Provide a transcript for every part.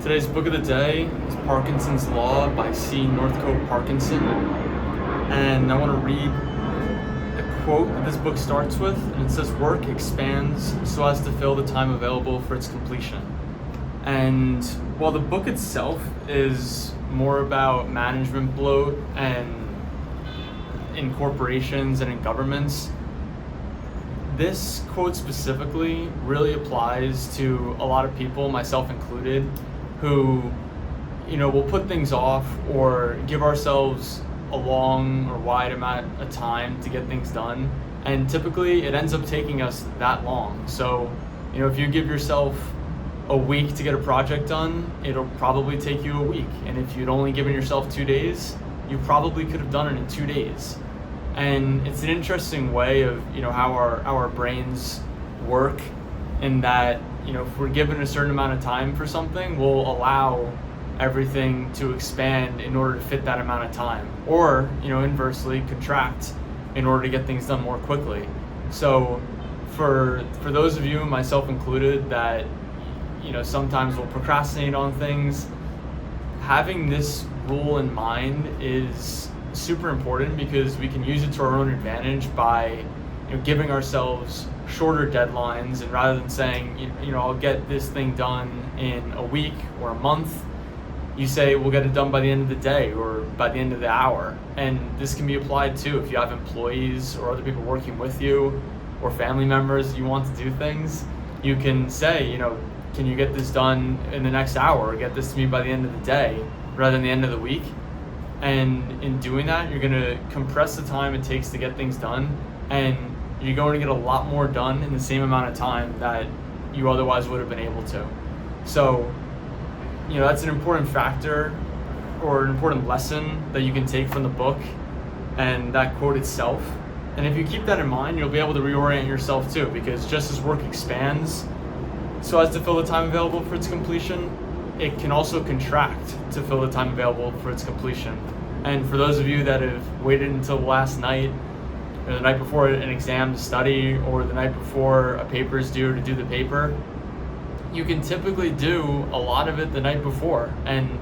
Today's book of the day is Parkinson's Law by Northcote Parkinson. And I want to read a quote that this book starts with, and it says, "Work expands so as to fill the time available for its completion." And while the book itself is more about management bloat and in corporations and in governments, this quote specifically really applies to a lot of people, myself included, who, will put things off or give ourselves a long or wide amount of time to get things done. And typically it ends up taking us that long. So, if you give yourself a week to get a project done, it'll probably take you a week. And if you'd only given yourself 2 days, you probably could have done it in 2 days. And it's an interesting way of, how our brains work, in that, if we're given a certain amount of time for something, we'll allow everything to expand in order to fit that amount of time, or, inversely contract in order to get things done more quickly. So for those of you, myself included, that, sometimes we'll procrastinate on things, having this rule in mind is super important, because we can use it to our own advantage by giving ourselves shorter deadlines, and rather than saying I'll get this thing done in a week or a month, you say we'll get it done by the end of the day or by the end of the hour. And this can be applied too if you have employees or other people working with you, or family members you want to do things. You can say, can you get this done in the next hour, or get this to me by the end of the day rather than the end of the week. And in doing that, you're going to compress the time it takes to get things done, and you're going to get a lot more done in the same amount of time that you otherwise would have been able to. So, that's an important factor, or an important lesson that you can take from the book and that quote itself. And if you keep that in mind, you'll be able to reorient yourself too, because just as work expands so as to fill the time available for its completion, it can also contract to fill the time available for its completion. And for those of you that have waited until the last night, or the night before an exam to study, or the night before a paper is due to do the paper, you can typically do a lot of it the night before. And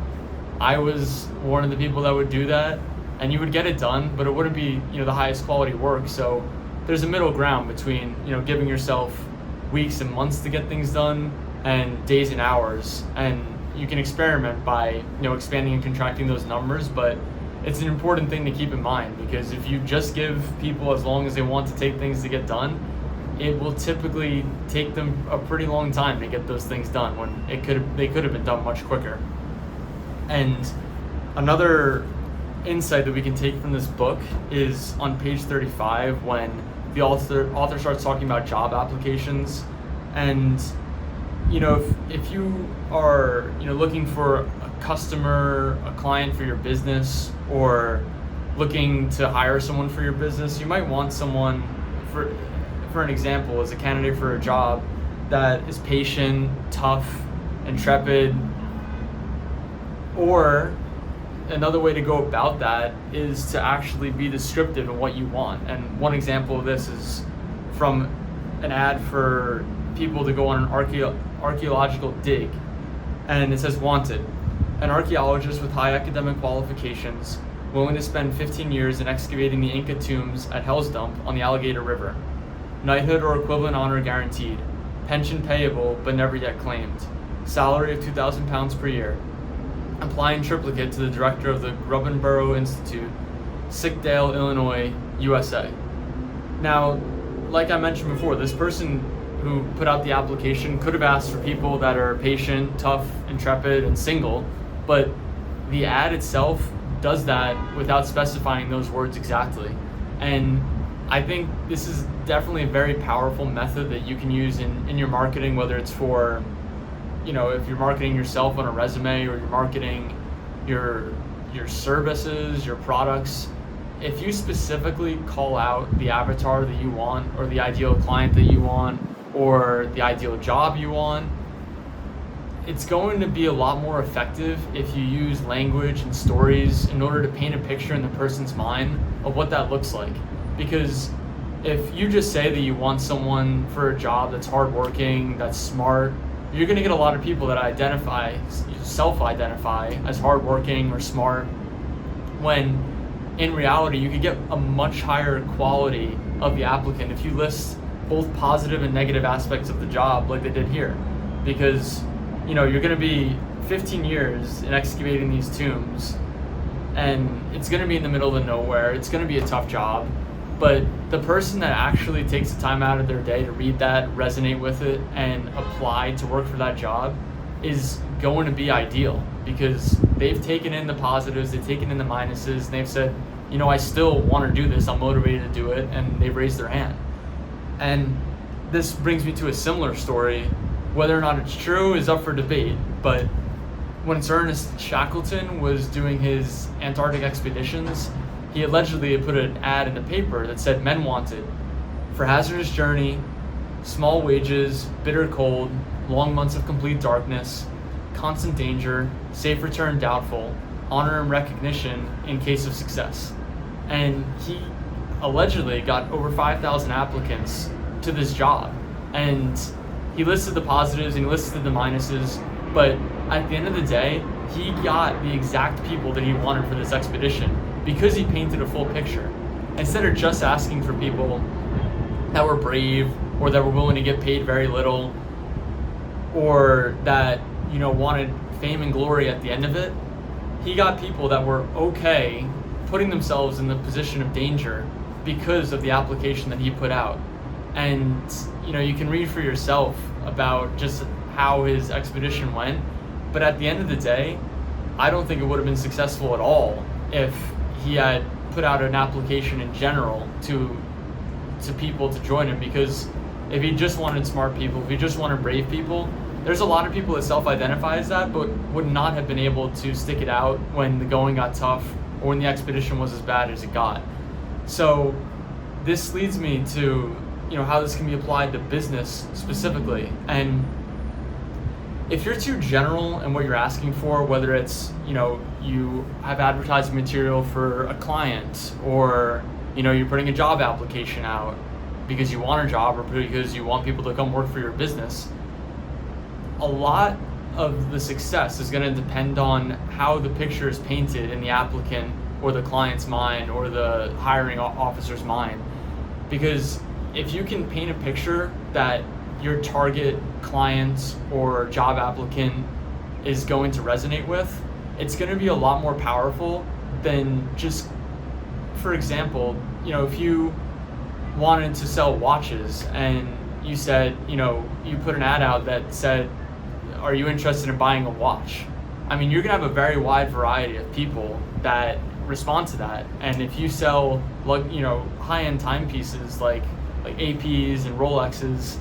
I was one of the people that would do that, and you would get it done, but it wouldn't be the highest quality work. So there's a middle ground between giving yourself weeks and months to get things done, and days and hours. And you can experiment by expanding and contracting those numbers, but it's an important thing to keep in mind, because if you just give people as long as they want to take things to get done, it will typically take them a pretty long time to get those things done, when they could have been done much quicker. And another insight that we can take from this book is on page 35, when the author starts talking about job applications. And if you are looking for a customer, a client for your business, or looking to hire someone for your business, you might want someone, for an example, as a candidate for a job, that is patient, tough, intrepid. Or another way to go about that is to actually be descriptive in what you want. And one example of this is from an ad for people to go on an archaeological dig, and it says, "Wanted, an archaeologist with high academic qualifications, willing to spend 15 years in excavating the Inca tombs at Hell's Dump on the Alligator River. Knighthood or equivalent honor guaranteed. Pension payable but never yet claimed. Salary of £2,000 per year. Apply in triplicate to the director of the Grubbenboro Institute, Sickdale, Illinois, USA." Now, like I mentioned before, this person who put out the application could have asked for people that are patient, tough, intrepid, and single, but the ad itself does that without specifying those words exactly. And I think this is definitely a very powerful method that you can use in your marketing, whether it's for, if you're marketing yourself on a resume, or you're marketing your services, your products. If you specifically call out the avatar that you want, or the ideal client that you want, or the ideal job you want, it's going to be a lot more effective if you use language and stories in order to paint a picture in the person's mind of what that looks like. Because if you just say that you want someone for a job that's hardworking, that's smart, you're going to get a lot of people that self-identify as hardworking or smart, when in reality you could get a much higher quality of the applicant if you list both positive and negative aspects of the job like they did here. Because you're going to be 15 years in excavating these tombs, and it's going to be in the middle of nowhere. It's going to be a tough job, but the person that actually takes the time out of their day to read that, resonate with it, and apply to work for that job is going to be ideal, because they've taken in the positives, they've taken in the minuses, and they've said, I still want to do this, I'm motivated to do it, and they've raised their hand. And this brings me to a similar story. Whether or not it's true is up for debate, but when Sir Ernest Shackleton was doing his Antarctic expeditions, he allegedly had put an ad in the paper that said men wanted for hazardous journey, small wages, bitter cold, long months of complete darkness, constant danger, safe return doubtful, honor and recognition in case of success. And he allegedly got over 5,000 applicants to this job. And he listed the positives and he listed the minuses, but at the end of the day, he got the exact people that he wanted for this expedition because he painted a full picture. Instead of just asking for people that were brave or that were willing to get paid very little or that, wanted fame and glory at the end of it, he got people that were okay putting themselves in the position of danger because of the application that he put out. And you can read for yourself about just how his expedition went, but at the end of the day, I don't think it would have been successful at all if he had put out an application in general to people to join him. Because if he just wanted smart people, if he just wanted brave people, there's a lot of people that self-identify as that but would not have been able to stick it out when the going got tough or when the expedition was as bad as it got. So this leads me to how this can be applied to business specifically. And if you're too general in what you're asking for, whether it's you have advertising material for a client, or you're putting a job application out because you want a job or because you want people to come work for your business, a lot of the success is going to depend on how the picture is painted in the applicant or the client's mind or the hiring officer's mind. Because if you can paint a picture that your target client or job applicant is going to resonate with, it's going to be a lot more powerful than just, for example, if you wanted to sell watches and you said, you put an ad out that said, are you interested in buying a watch? I mean, you're going to have a very wide variety of people that respond to that. And if you sell, high-end timepieces like APs and Rolexes,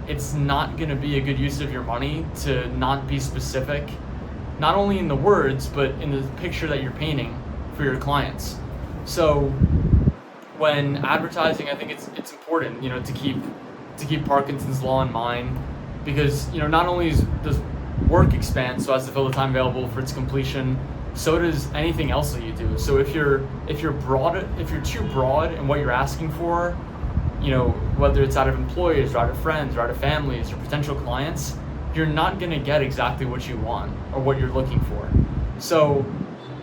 it's not going to be a good use of your money to not be specific, not only in the words, but in the picture that you're painting for your clients. So when advertising, I think it's important, to keep Parkinson's law in mind, because, not only does work expand so as to fill the time available for its completion, so does anything else that you do. So if you're too broad in what you're asking for, whether it's out of employees or out of friends or out of families or potential clients, you're not going to get exactly what you want or what you're looking for. So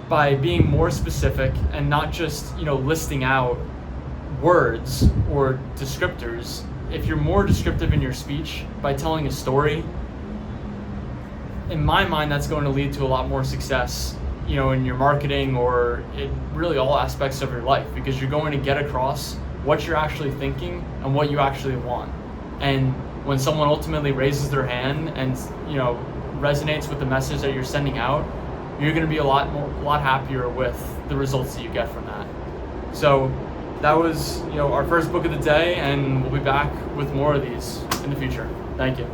by being more specific and not just, listing out words or descriptors, if you're more descriptive in your speech by telling a story, in my mind, that's going to lead to a lot more success, in your marketing or in really all aspects of your life, because you're going to get across what you're actually thinking and what you actually want. And when someone ultimately raises their hand and resonates with the message that you're sending out, you're going to be a lot happier with the results that you get from that. So that was our first book of the day, and we'll be back with more of these in the future. Thank you.